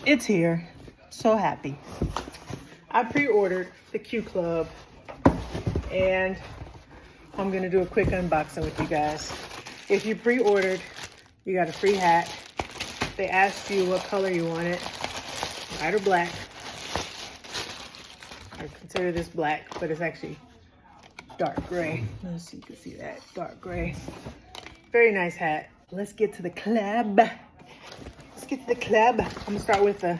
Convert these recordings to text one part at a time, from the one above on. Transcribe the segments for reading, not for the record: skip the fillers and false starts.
It's here. So happy. I pre-ordered the Q Club and I'm gonna do a quick unboxing with you guys. If you pre-ordered, you got a free hat. They asked you what color you wanted, white or black. I consider this black, but it's actually dark gray. Let's see, you can see that, dark gray. Very nice hat. Let's get to the club. Let's get to the club. I'm gonna start with the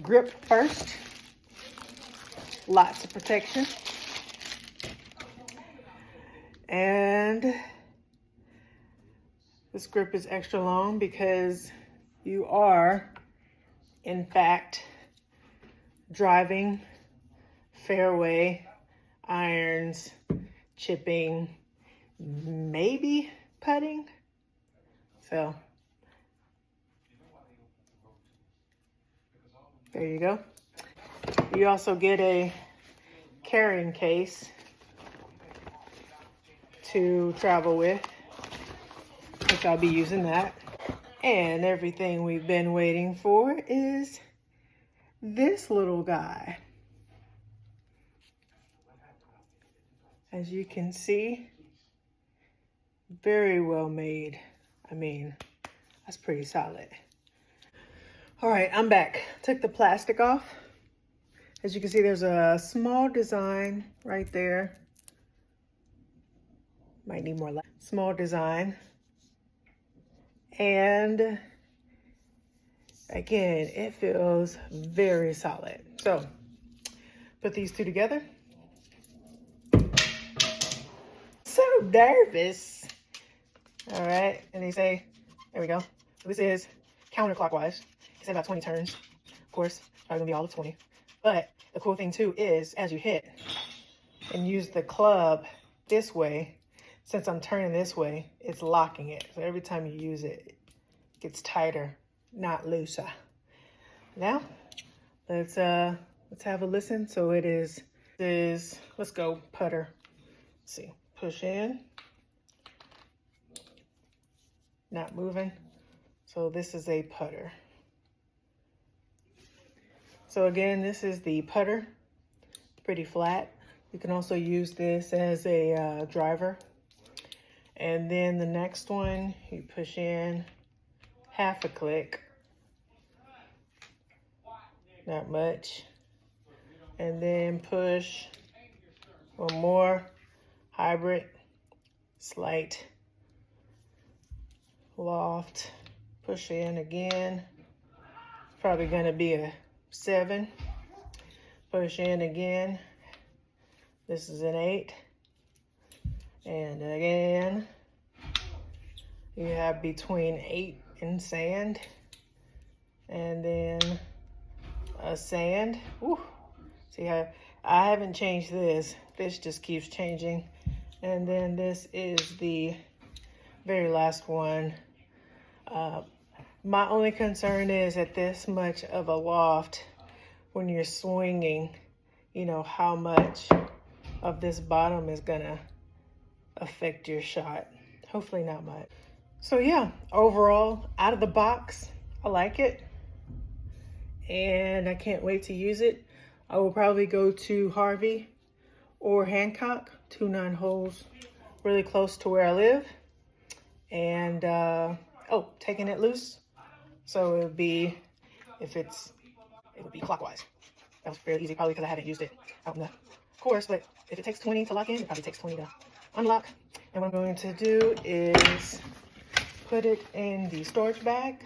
grip first. Lots of protection. And this grip is extra long because you are, in fact, driving fairway, irons, chipping, maybe putting. So there you go. You also get a carrying case to travel with, which I'll be using that. And everything we've been waiting for is this little guy. As you can see, very well made. I mean, that's pretty solid. All right, I'm back. Took the plastic off. As you can see, there's a small design right there. Might need more light. Small design. And again, it feels very solid. So, put these two together. So nervous. All right, and they say, there we go. So this is counterclockwise. It's about 20 turns. Of course, probably gonna be all of 20. But the cool thing too is as you hit and use the club this way, since I'm turning this way, it's locking it. So every time you use it, it gets tighter, not looser. Now, let's have a listen. So it is, let's go putter. Let's see, push in, not moving. So this is a putter. So again, this is the putter, pretty flat. You can also use this as a driver. And then the next one, you push in half a click, not much. And then push one more, hybrid, slight, loft, push in again. Probably gonna be a 7, push in again. This is an 8, and again, you have between 8 and sand, and then a sand. Woo. See how I haven't changed this. This just keeps changing. And then this is the very last one. My only concern is at this much of a loft, when you're swinging, you know, how much of this bottom is gonna affect your shot. Hopefully not much. So yeah, overall, out of the box, I like it. And I can't wait to use it. I will probably go to Harvey or Hancock, 2 9-holes, really close to where I live. And, oh, taking it loose. So it would be, it would be clockwise. That was fairly easy, probably because I haven't used it out in the course, but if it takes 20 to lock in, it probably takes 20 to unlock. And what I'm going to do is put it in the storage bag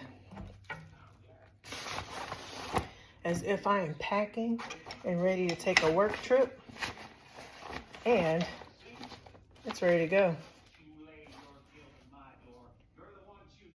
as if I am packing and ready to take a work trip. And it's ready to go.